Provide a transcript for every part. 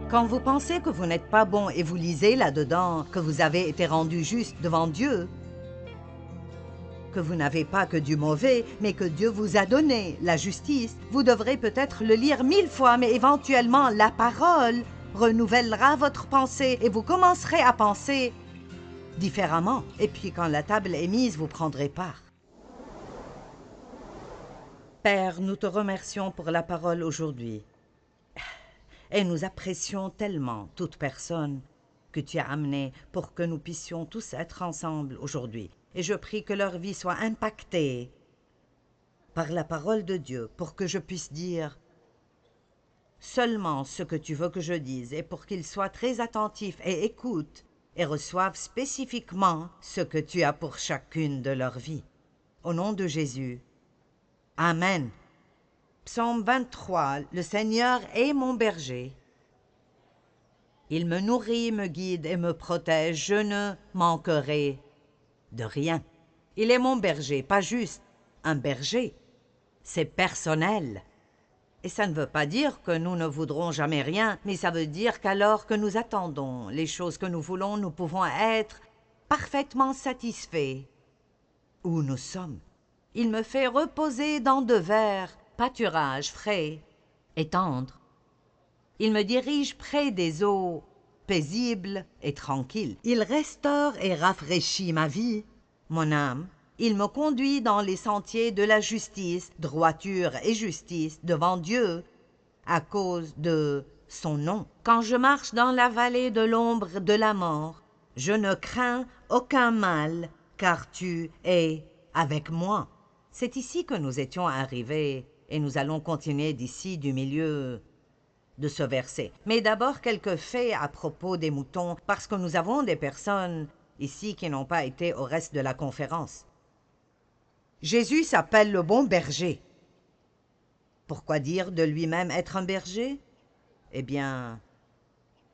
Quand vous pensez que vous n'êtes pas bon et vous lisez là-dedans que vous avez été rendu juste devant Dieu, que vous n'avez pas que du mauvais, mais que Dieu vous a donné la justice, vous devrez peut-être le lire 1000 fois, mais éventuellement la parole renouvellera votre pensée et vous commencerez à penser différemment. Et puis quand la table est mise, vous prendrez part. Père, nous te remercions pour la parole aujourd'hui. Et nous apprécions tellement toute personne que tu as amenée pour que nous puissions tous être ensemble aujourd'hui. Et je prie que leur vie soit impactée par la parole de Dieu pour que je puisse dire seulement ce que tu veux que je dise et pour qu'ils soient très attentifs et écoutent et reçoivent spécifiquement ce que tu as pour chacune de leur vie. Au nom de Jésus. Amen. Psaume 23. Le Seigneur est mon berger. Il me nourrit, me guide et me protège. Je ne manquerai de rien. Il est mon berger, pas juste un berger. C'est personnel. Et ça ne veut pas dire que nous ne voudrons jamais rien, mais ça veut dire qu'alors que nous attendons les choses que nous voulons, nous pouvons être parfaitement satisfaits où nous sommes. Il me fait reposer dans de verts pâturages frais et tendres. Il me dirige près des eaux paisibles et tranquilles. Il restaure et rafraîchit ma vie, mon âme. Il me conduit dans les sentiers de la justice, droiture et justice devant Dieu, à cause de son nom. Quand je marche dans la vallée de l'ombre de la mort, je ne crains aucun mal, car tu es avec moi. C'est ici que nous étions arrivés, et nous allons continuer d'ici du milieu de ce verset. Mais d'abord quelques faits à propos des moutons, parce que nous avons des personnes ici qui n'ont pas été au reste de la conférence. Jésus s'appelle le bon berger. Pourquoi dire de lui-même être un berger? Eh bien,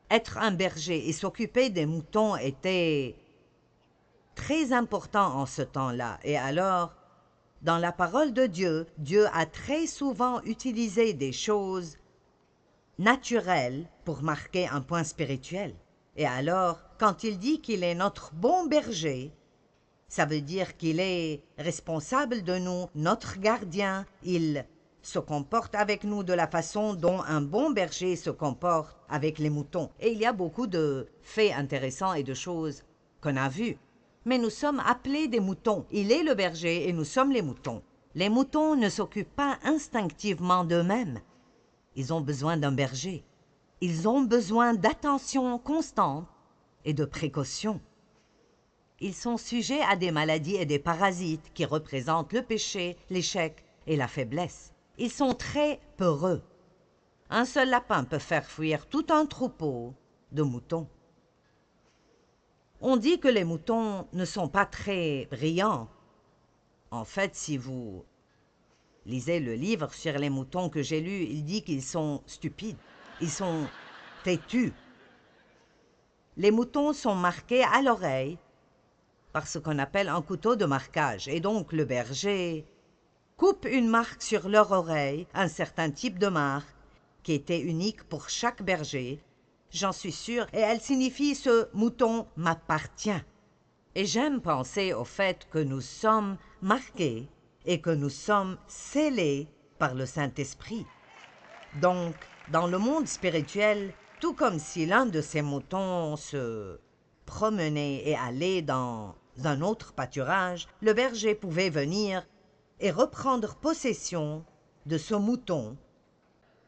être un berger et s'occuper des moutons était très important en ce temps-là. Et alors, dans la parole de Dieu, Dieu a très souvent utilisé des choses naturelles pour marquer un point spirituel. Et alors, quand il dit qu'il est notre bon berger, ça veut dire qu'il est responsable de nous, notre gardien. Il se comporte avec nous de la façon dont un bon berger se comporte avec les moutons. Et il y a beaucoup de faits intéressants et de choses qu'on a vues. Mais nous sommes appelés des moutons. Il est le berger et nous sommes les moutons. Les moutons ne s'occupent pas instinctivement d'eux-mêmes. Ils ont besoin d'un berger. Ils ont besoin d'attention constante et de précaution. Ils sont sujets à des maladies et des parasites qui représentent le péché, l'échec et la faiblesse. Ils sont très peureux. Un seul lapin peut faire fuir tout un troupeau de moutons. On dit que les moutons ne sont pas très brillants. En fait, si vous lisez le livre sur les moutons que j'ai lu, il dit qu'ils sont stupides. Ils sont têtus. Les moutons sont marqués à l'oreille par ce qu'on appelle un couteau de marquage. Et donc le berger coupe une marque sur leur oreille, un certain type de marque, qui était unique pour chaque berger, j'en suis sûre, et elle signifie « ce mouton m'appartient ». Et j'aime penser au fait que nous sommes marqués et que nous sommes scellés par le Saint-Esprit. Donc, dans le monde spirituel, tout comme si l'un de ces moutons se promenait et allait dans un autre pâturage, le berger pouvait venir et reprendre possession de ce mouton.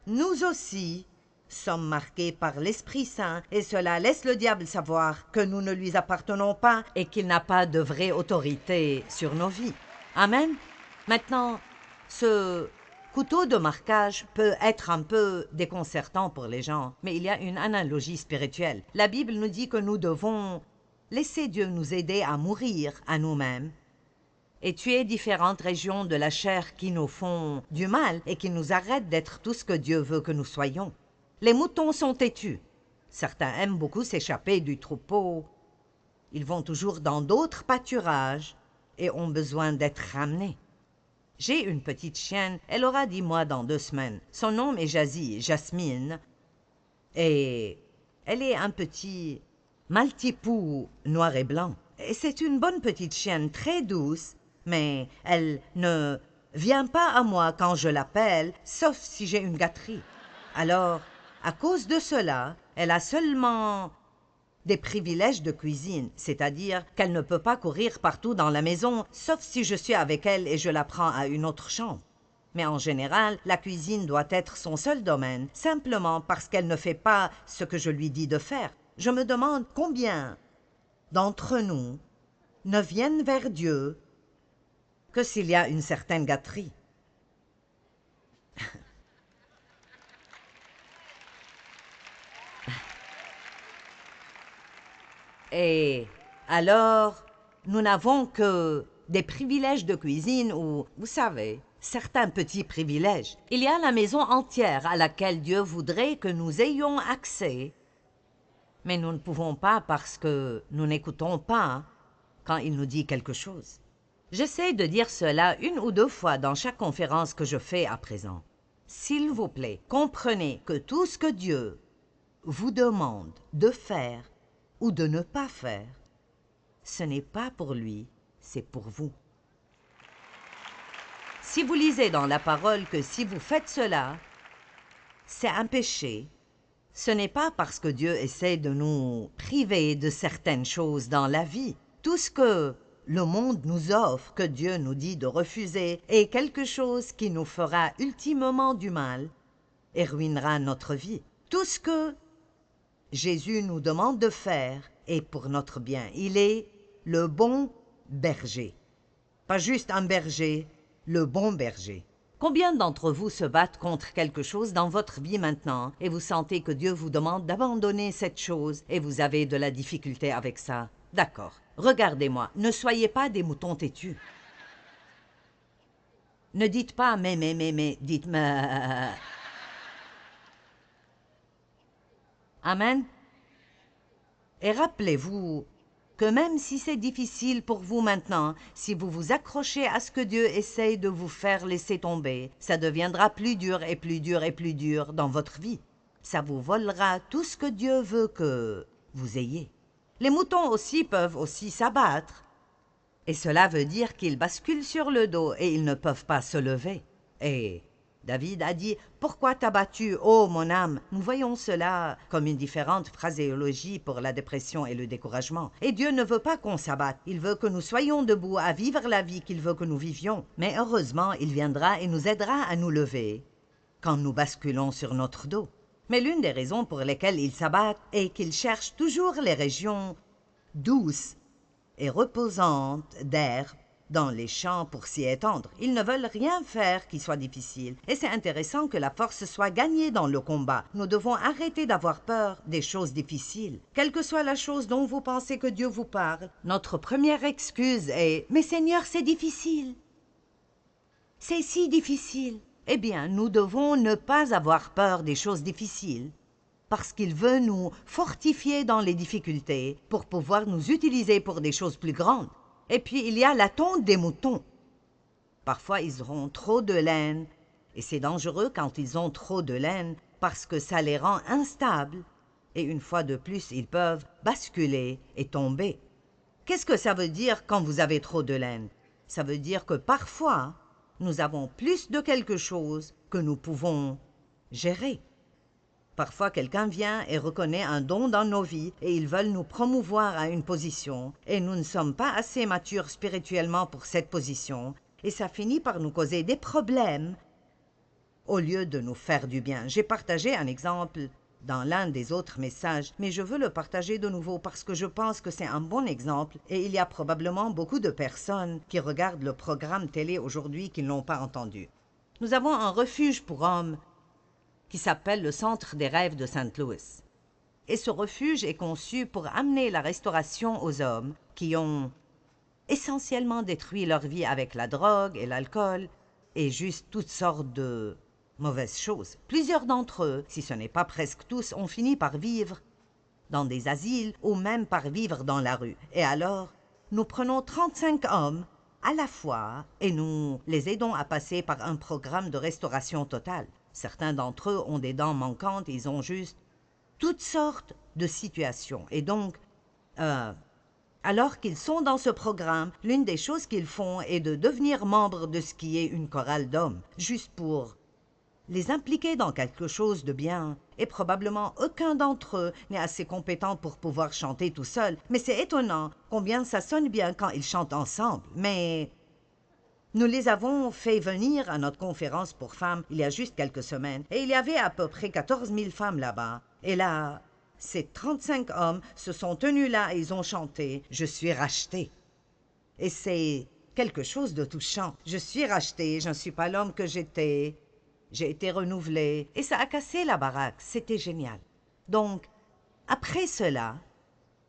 Nous aussi sommes marqués par l'Esprit Saint et cela laisse le diable savoir que nous ne lui appartenons pas et qu'il n'a pas de vraie autorité sur nos vies. Amen. Maintenant, ce couteau de marquage peut être un peu déconcertant pour les gens, mais il y a une analogie spirituelle. La Bible nous dit que nous devons laisser Dieu nous aider à mourir à nous-mêmes et tuer différentes régions de la chair qui nous font du mal et qui nous arrêtent d'être tout ce que Dieu veut que nous soyons. Les moutons sont têtus. Certains aiment beaucoup s'échapper du troupeau. Ils vont toujours dans d'autres pâturages et ont besoin d'être ramenés. J'ai une petite chienne, elle aura 10 mois dans 2 semaines. Son nom est Jasmine. Et elle est un petit maltipou noir et blanc. Et c'est une bonne petite chienne très douce, mais elle ne vient pas à moi quand je l'appelle, sauf si j'ai une gâterie. Alors, à cause de cela, elle a seulement des privilèges de cuisine, c'est-à-dire qu'elle ne peut pas courir partout dans la maison, sauf si je suis avec elle et je la prends à une autre chambre. Mais en général, la cuisine doit être son seul domaine, simplement parce qu'elle ne fait pas ce que je lui dis de faire. Je me demande combien d'entre nous ne viennent vers Dieu que s'il y a une certaine gâterie. Et alors, nous n'avons que des privilèges de cuisine ou, vous savez, certains petits privilèges. Il y a la maison entière à laquelle Dieu voudrait que nous ayons accès, mais nous ne pouvons pas parce que nous n'écoutons pas quand il nous dit quelque chose. J'essaie de dire cela 1 ou 2 fois dans chaque conférence que je fais à présent. S'il vous plaît, comprenez que tout ce que Dieu vous demande de faire ou de ne pas faire, ce n'est pas pour lui, c'est pour vous. Si vous lisez dans la parole que si vous faites cela, c'est un péché, ce n'est pas parce que Dieu essaie de nous priver de certaines choses dans la vie. Tout ce que le monde nous offre, que Dieu nous dit de refuser, est quelque chose qui nous fera ultimement du mal et ruinera notre vie. Tout ce que Jésus nous demande de faire est pour notre bien. Il est le bon berger. Pas juste un berger, le bon berger. Combien d'entre vous se battent contre quelque chose dans votre vie maintenant et vous sentez que Dieu vous demande d'abandonner cette chose et vous avez de la difficulté avec ça? D'accord. Regardez-moi, ne soyez pas des moutons têtus. Ne dites pas mais, dites mais. Amen. Et rappelez-vous que même si c'est difficile pour vous maintenant, si vous vous accrochez à ce que Dieu essaye de vous faire laisser tomber, ça deviendra plus dur et plus dur et plus dur dans votre vie. Ça vous volera tout ce que Dieu veut que vous ayez. Les moutons aussi peuvent aussi s'abattre. Et cela veut dire qu'ils basculent sur le dos et ils ne peuvent pas se lever. Et David a dit « Pourquoi t'as battu, ô mon âme ?» Nous voyons cela comme une différente phraséologie pour la dépression et le découragement. Et Dieu ne veut pas qu'on s'abatte. Il veut que nous soyons debout à vivre la vie qu'il veut que nous vivions. Mais heureusement, il viendra et nous aidera à nous lever quand nous basculons sur notre dos. Mais l'une des raisons pour lesquelles ils s'abattent est qu'ils cherchent toujours les régions douces et reposantes d'air dans les champs pour s'y étendre. Ils ne veulent rien faire qui soit difficile. Et c'est intéressant que la force soit gagnée dans le combat. Nous devons arrêter d'avoir peur des choses difficiles. Quelle que soit la chose dont vous pensez que Dieu vous parle, notre première excuse est « Mais Seigneur, c'est difficile. C'est si difficile. » Eh bien, nous devons ne pas avoir peur des choses difficiles, parce qu'il veut nous fortifier dans les difficultés pour pouvoir nous utiliser pour des choses plus grandes. Et puis, il y a la tonte des moutons. Parfois, ils auront trop de laine, et c'est dangereux quand ils ont trop de laine parce que ça les rend instables, et une fois de plus, ils peuvent basculer et tomber. Qu'est-ce que ça veut dire quand vous avez trop de laine? Ça veut dire que parfois, nous avons plus de quelque chose que nous pouvons gérer. Parfois, quelqu'un vient et reconnaît un don dans nos vies et ils veulent nous promouvoir à une position et nous ne sommes pas assez matures spirituellement pour cette position et ça finit par nous causer des problèmes au lieu de nous faire du bien. J'ai partagé un exemple dans l'un des autres messages, mais je veux le partager de nouveau parce que je pense que c'est un bon exemple et il y a probablement beaucoup de personnes qui regardent le programme télé aujourd'hui qui ne l'ont pas entendu. Nous avons un refuge pour hommes qui s'appelle le Centre des rêves de Saint Louis. Et ce refuge est conçu pour amener la restauration aux hommes qui ont essentiellement détruit leur vie avec la drogue et l'alcool et juste toutes sortes de mauvaises choses. Plusieurs d'entre eux, si ce n'est pas presque tous, ont fini par vivre dans des asiles ou même par vivre dans la rue. Et alors, nous prenons 35 hommes à la fois et nous les aidons à passer par un programme de restauration totale. Certains d'entre eux ont des dents manquantes, ils ont juste toutes sortes de situations. Et donc, alors qu'ils sont dans ce programme, l'une des choses qu'ils font est de devenir membres de ce qui est une chorale d'hommes, juste pour les impliquer dans quelque chose de bien. Et probablement aucun d'entre eux n'est assez compétent pour pouvoir chanter tout seul. Mais c'est étonnant combien ça sonne bien quand ils chantent ensemble. Mais nous les avons fait venir à notre conférence pour femmes il y a juste quelques semaines. Et il y avait à peu près 14 000 femmes là-bas. Et là, ces 35 hommes se sont tenus là et ils ont chanté « Je suis racheté ». Et c'est quelque chose de touchant. Je suis racheté, je ne suis pas l'homme que j'étais. J'ai été renouvelé. Et ça a cassé la baraque. C'était génial. Donc, après cela,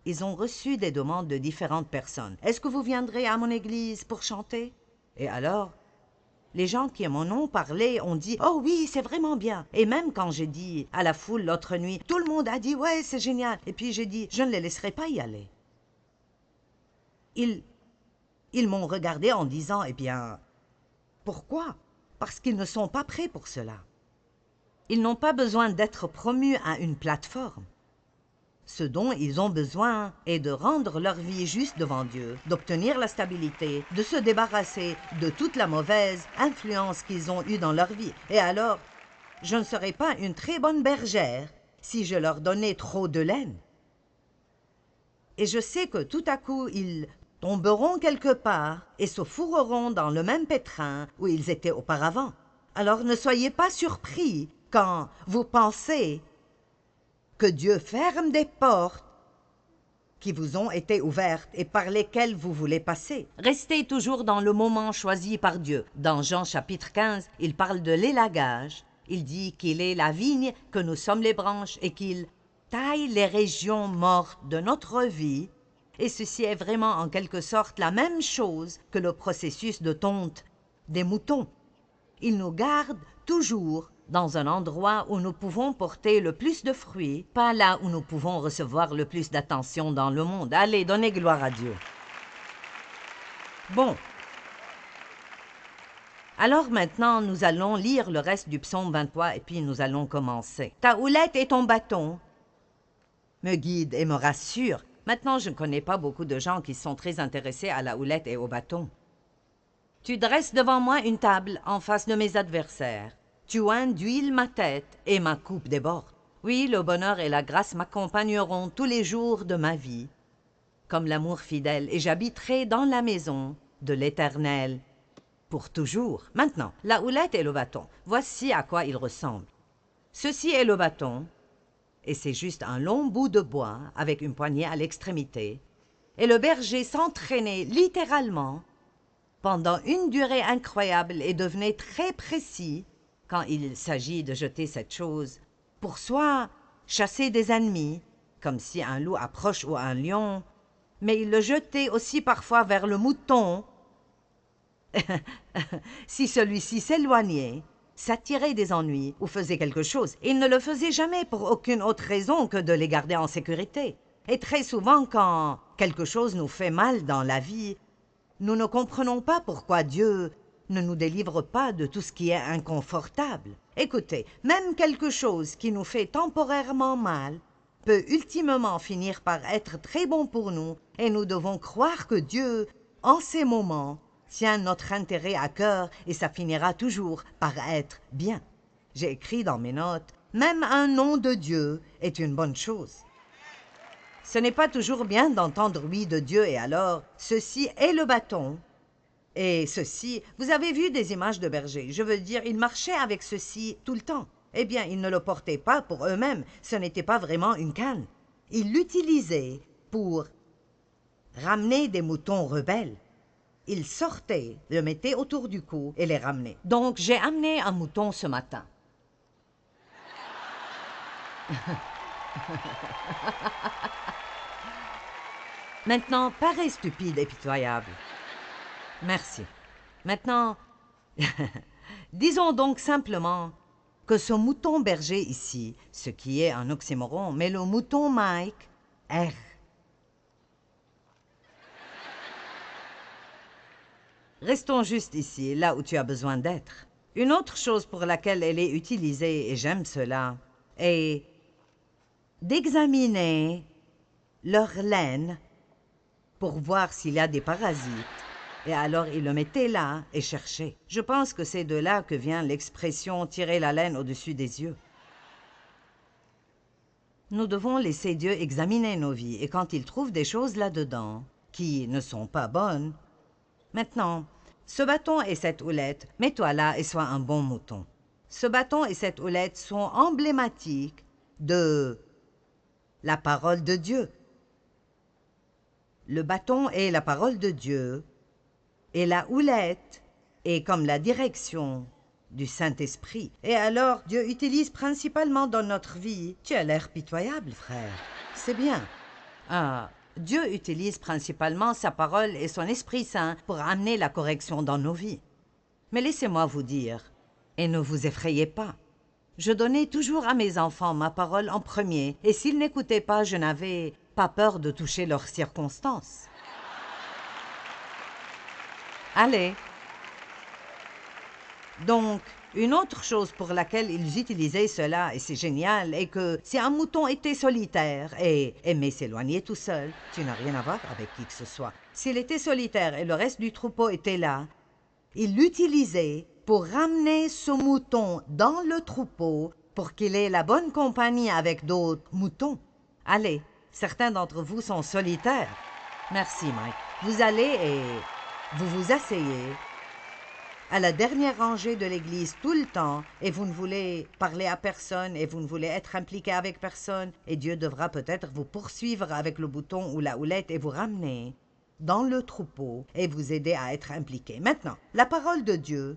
ils ont reçu des demandes de différentes personnes. « Est-ce que vous viendrez à mon église pour chanter ?» Et alors, les gens qui m'en ont parlé ont dit « Oh oui, c'est vraiment bien !» Et même quand j'ai dit à la foule l'autre nuit, tout le monde a dit « Ouais, c'est génial !» Et puis j'ai dit « Je ne les laisserai pas y aller. » Ils m'ont regardé en disant « Eh bien, pourquoi ?» Parce qu'ils ne sont pas prêts pour cela. Ils n'ont pas besoin d'être promus à une plateforme. Ce dont ils ont besoin est de rendre leur vie juste devant Dieu, d'obtenir la stabilité, de se débarrasser de toute la mauvaise influence qu'ils ont eue dans leur vie. Et alors, je ne serais pas une très bonne bergère si je leur donnais trop de laine. Et je sais que tout à coup, ils tomberont quelque part et se fourreront dans le même pétrin où ils étaient auparavant. Alors ne soyez pas surpris quand vous pensez que Dieu ferme des portes qui vous ont été ouvertes et par lesquelles vous voulez passer. Restez toujours dans le moment choisi par Dieu. Dans Jean chapitre 15, il parle de l'élagage. Il dit qu'il est la vigne, que nous sommes les branches et qu'il taille les régions mortes de notre vie. Et ceci est vraiment en quelque sorte la même chose que le processus de tonte des moutons. Il nous garde toujours dans un endroit où nous pouvons porter le plus de fruits, pas là où nous pouvons recevoir le plus d'attention dans le monde. Allez, donnez gloire à Dieu. Bon. Alors maintenant, nous allons lire le reste du psaume 23 et puis nous allons commencer. Ta houlette et ton bâton me guident et me rassurent. Maintenant, je ne connais pas beaucoup de gens qui sont très intéressés à la houlette et au bâton. Tu dresses devant moi une table en face de mes adversaires. Tu oins d'huile ma tête et ma coupe déborde. Oui, le bonheur et la grâce m'accompagneront tous les jours de ma vie, comme l'amour fidèle, et j'habiterai dans la maison de l'Éternel pour toujours. Maintenant, la houlette et le bâton, voici à quoi ils ressemblent. Ceci est le bâton, et c'est juste un long bout de bois avec une poignée à l'extrémité, et le berger s'entraînait littéralement pendant une durée incroyable et devenait très précis quand il s'agit de jeter cette chose, pour soit chasser des ennemis, comme si un loup approche ou un lion, mais il le jetait aussi parfois vers le mouton, si celui-ci s'éloignait, s'attirait des ennuis ou faisait quelque chose. Il ne le faisait jamais pour aucune autre raison que de les garder en sécurité. Et très souvent, quand quelque chose nous fait mal dans la vie, nous ne comprenons pas pourquoi Dieu ne nous délivre pas de tout ce qui est inconfortable. Écoutez, même quelque chose qui nous fait temporairement mal peut ultimement finir par être très bon pour nous et nous devons croire que Dieu, en ces moments, tient notre intérêt à cœur et ça finira toujours par être bien. J'ai écrit dans mes notes, même un nom de Dieu est une bonne chose. Ce n'est pas toujours bien d'entendre oui de Dieu et alors, ceci est le bâton. Et ceci, vous avez vu des images de bergers, je veux dire, ils marchaient avec ceci tout le temps. Eh bien, ils ne le portaient pas pour eux-mêmes, ce n'était pas vraiment une canne. Ils l'utilisaient pour ramener des moutons rebelles. Ils sortaient, le mettaient autour du cou et les ramenaient. Donc, j'ai amené un mouton ce matin. Maintenant, pareil stupide et pitoyable. Merci. Maintenant, disons donc simplement que ce mouton berger ici, ce qui est un oxymoron, mais le mouton Mike erre. Restons juste ici, là où tu as besoin d'être. Une autre chose pour laquelle elle est utilisée, et j'aime cela, est d'examiner leur laine pour voir s'il y a des parasites. Et alors, ils le mettaient là et cherchaient. Je pense que c'est de là que vient l'expression « tirer la laine au-dessus des yeux ». Nous devons laisser Dieu examiner nos vies, et quand il trouve des choses là-dedans qui ne sont pas bonnes... Maintenant, ce bâton et cette houlette, mets-toi là et sois un bon mouton. Ce bâton et cette houlette sont emblématiques de la parole de Dieu. Le bâton est la parole de Dieu, et la houlette est comme la direction du Saint-Esprit. Et alors, Dieu utilise principalement dans notre vie... Tu as l'air pitoyable, frère. C'est bien. Dieu utilise principalement sa parole et son Esprit Saint pour amener la correction dans nos vies. Mais laissez-moi vous dire, et ne vous effrayez pas, je donnais toujours à mes enfants ma parole en premier, et s'ils n'écoutaient pas, je n'avais pas peur de toucher leurs circonstances. Allez. Donc, une autre chose pour laquelle ils utilisaient cela, et c'est génial, est que si un mouton était solitaire et aimait s'éloigner tout seul, tu n'as rien à voir avec qui que ce soit, s'il était solitaire et le reste du troupeau était là, il l'utilisait pour ramener ce mouton dans le troupeau pour qu'il ait la bonne compagnie avec d'autres moutons. Allez, certains d'entre vous sont solitaires. Merci, Mike. Vous allez et vous vous asseyez à la dernière rangée de l'église tout le temps, et vous ne voulez parler à personne, et vous ne voulez être impliqué avec personne, et Dieu devra peut-être vous poursuivre avec le bouton ou la houlette et vous ramener dans le troupeau et vous aider à être impliqué. Maintenant, la parole de Dieu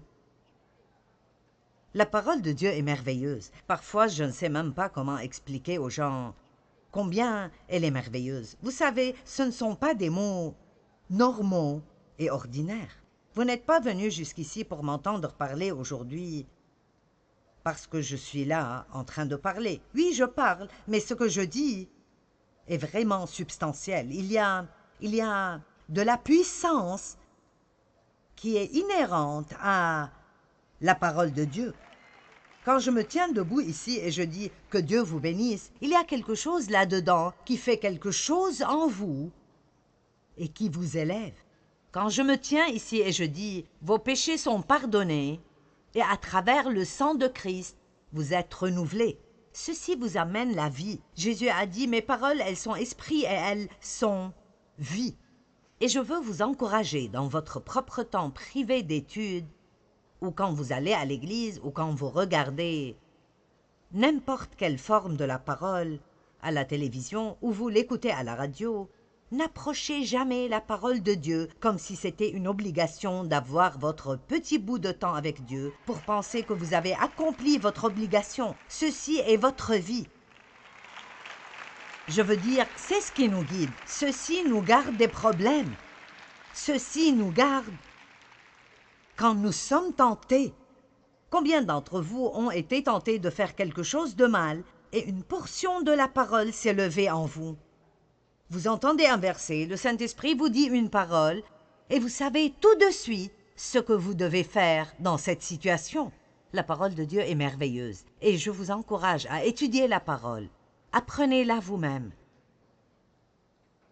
est merveilleuse. Parfois, je ne sais même pas comment expliquer aux gens combien elle est merveilleuse. Vous savez, ce ne sont pas des mots normaux et ordinaires. Vous n'êtes pas venu jusqu'ici pour m'entendre parler aujourd'hui parce que je suis là en train de parler. Oui, je parle, mais ce que je dis est vraiment substantiel. Il y a de la puissance qui est inhérente à la parole de Dieu. Quand je me tiens debout ici et je dis « que Dieu vous bénisse », il y a quelque chose là-dedans qui fait quelque chose en vous et qui vous élève. Quand je me tiens ici et je dis « vos péchés sont pardonnés » et à travers le sang de Christ, vous êtes renouvelés. Ceci vous amène la vie. Jésus a dit « mes paroles, elles sont esprit et elles sont vie ». Et je veux vous encourager dans votre propre temps privé d'études, ou quand vous allez à l'église, ou quand vous regardez n'importe quelle forme de la parole à la télévision, ou vous l'écoutez à la radio, n'approchez jamais la parole de Dieu comme si c'était une obligation d'avoir votre petit bout de temps avec Dieu pour penser que vous avez accompli votre obligation. Ceci est votre vie. Je veux dire, c'est ce qui nous guide. Ceci nous garde des problèmes. Ceci nous garde quand nous sommes tentés. Combien d'entre vous ont été tentés de faire quelque chose de mal et une portion de la parole s'est levée en vous? Vous entendez un verset, le Saint-Esprit vous dit une parole et vous savez tout de suite ce que vous devez faire dans cette situation. La parole de Dieu est merveilleuse et je vous encourage à étudier la parole. Apprenez-la vous-même.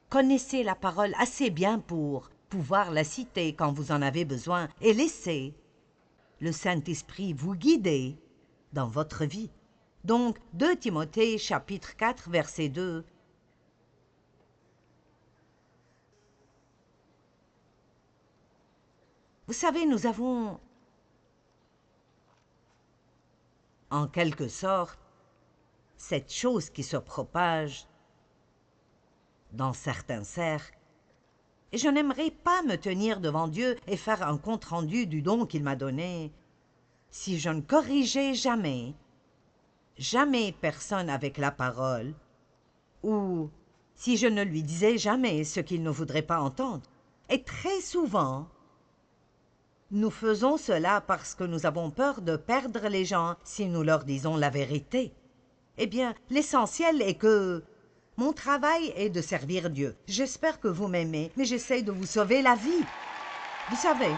Connaissez la parole assez bien pour pouvoir la citer quand vous en avez besoin et laissez le Saint-Esprit vous guider dans votre vie. Donc, 2 Timothée chapitre 4, verset 2. Vous savez, nous avons, en quelque sorte, cette chose qui se propage dans certains cercles. Et je n'aimerais pas me tenir devant Dieu et faire un compte-rendu du don qu'il m'a donné si je ne corrigeais jamais personne avec la parole, ou si je ne lui disais jamais ce qu'il ne voudrait pas entendre. Et très souvent, nous faisons cela parce que nous avons peur de perdre les gens si nous leur disons la vérité. Eh bien, l'essentiel est que mon travail est de servir Dieu. J'espère que vous m'aimez, mais j'essaie de vous sauver la vie. Vous savez,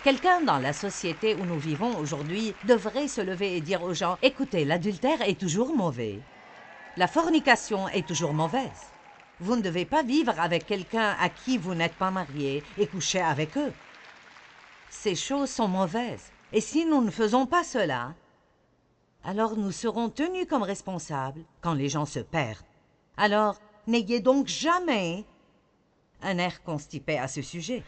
Quelqu'un dans la société où nous vivons aujourd'hui devrait se lever et dire aux gens « Écoutez, l'adultère est toujours mauvais. La fornication est toujours mauvaise. Vous ne devez pas vivre avec quelqu'un à qui vous n'êtes pas marié et coucher avec eux. Ces choses sont mauvaises. Et si nous ne faisons pas cela, alors nous serons tenus comme responsables quand les gens se perdent. Alors, n'ayez donc jamais un air constipé à ce sujet.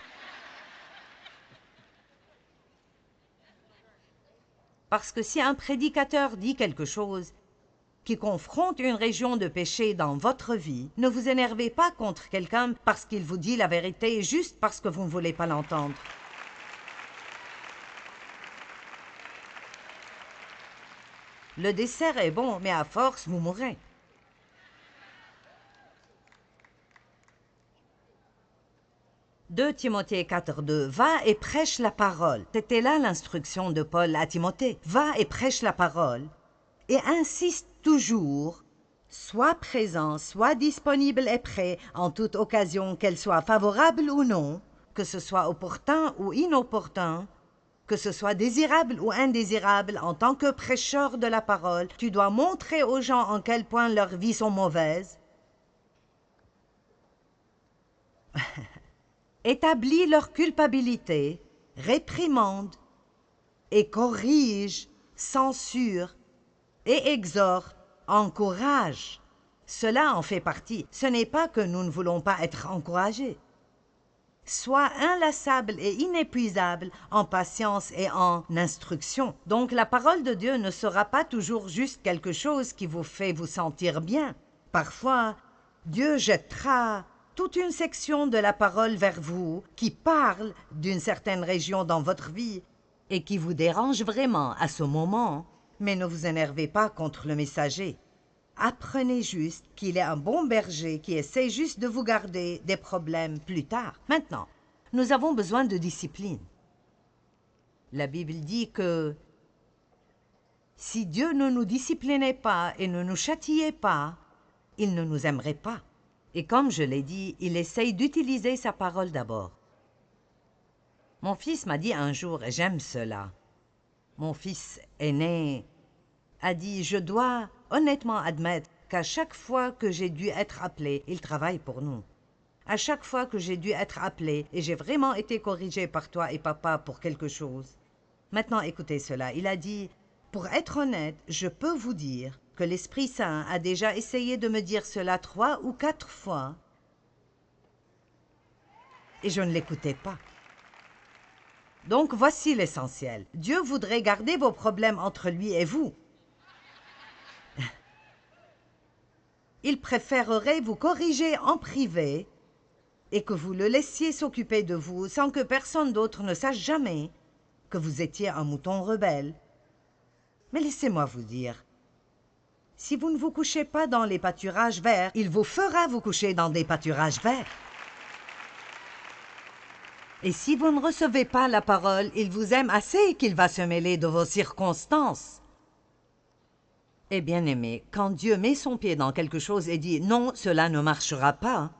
Parce que si un prédicateur dit quelque chose qui confronte une région de péché dans votre vie, ne vous énervez pas contre quelqu'un parce qu'il vous dit la vérité juste parce que vous ne voulez pas l'entendre. Le dessert est bon, mais à force, vous mourrez. « 2 Timothée 4,2 Va et prêche la parole. » C'était là l'instruction de Paul à Timothée. Va et prêche la parole. Et insiste toujours, sois présent, sois disponible et prêt en toute occasion, qu'elle soit favorable ou non, que ce soit opportun ou inopportun, que ce soit désirable ou indésirable, en tant que prêcheur de la parole, tu dois montrer aux gens en quel point leurs vies sont mauvaises. Établis leur culpabilité, réprimande et corrige, censure et exhorte, encourage. Cela en fait partie. Ce n'est pas que nous ne voulons pas être encouragés. Sois inlassable et inépuisable en patience et en instruction. Donc la parole de Dieu ne sera pas toujours juste quelque chose qui vous fait vous sentir bien. Parfois, Dieu jettera toute une section de la parole vers vous qui parle d'une certaine région dans votre vie et qui vous dérange vraiment à ce moment. Mais ne vous énervez pas contre le messager. Apprenez juste qu'il est un bon berger qui essaie juste de vous garder des problèmes plus tard. Maintenant, nous avons besoin de discipline. La Bible dit que si Dieu ne nous disciplinait pas et ne nous châtiait pas, il ne nous aimerait pas. Et comme je l'ai dit, il essaye d'utiliser sa parole d'abord. Mon fils m'a dit un jour, et j'aime cela, mon fils aîné a dit « Je dois honnêtement admettre qu'à chaque fois que j'ai dû être appelé, il travaille pour nous. À chaque fois que j'ai dû être appelé et j'ai vraiment été corrigé par toi et papa pour quelque chose. Maintenant, écoutez cela. Il a dit « Pour être honnête, je peux vous dire que l'Esprit Saint a déjà essayé de me dire cela 3 ou 4 fois et je ne l'écoutais pas. » Donc voici l'essentiel. Dieu voudrait garder vos problèmes entre lui et vous. Il préférerait vous corriger en privé et que vous le laissiez s'occuper de vous sans que personne d'autre ne sache jamais que vous étiez un mouton rebelle. Mais laissez-moi vous dire, si vous ne vous couchez pas dans les pâturages verts, il vous fera vous coucher dans des pâturages verts. Et si vous ne recevez pas la parole, il vous aime assez qu'il va se mêler de vos circonstances. Eh bien aimé, quand Dieu met son pied dans quelque chose et dit « Non, cela ne marchera pas »,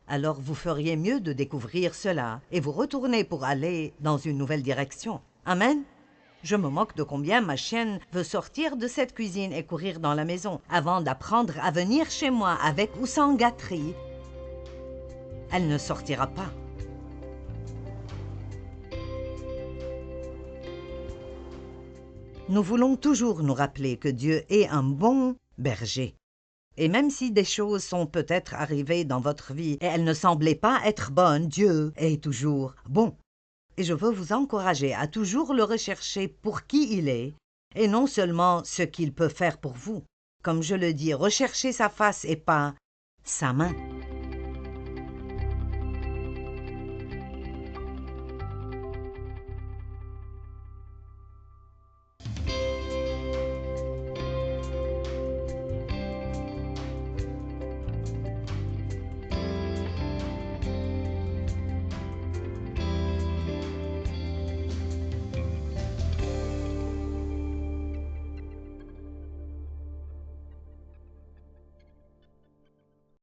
alors vous feriez mieux de découvrir cela et vous retourner pour aller dans une nouvelle direction. Amen. Je me moque de combien ma chienne veut sortir de cette cuisine et courir dans la maison avant d'apprendre à venir chez moi avec ou sans gâterie. Elle ne sortira pas. Nous voulons toujours nous rappeler que Dieu est un bon berger. Et même si des choses sont peut-être arrivées dans votre vie et elles ne semblaient pas être bonnes, Dieu est toujours bon. Et je veux vous encourager à toujours le rechercher pour qui il est et non seulement ce qu'il peut faire pour vous. Comme je le dis, recherchez sa face et pas sa main.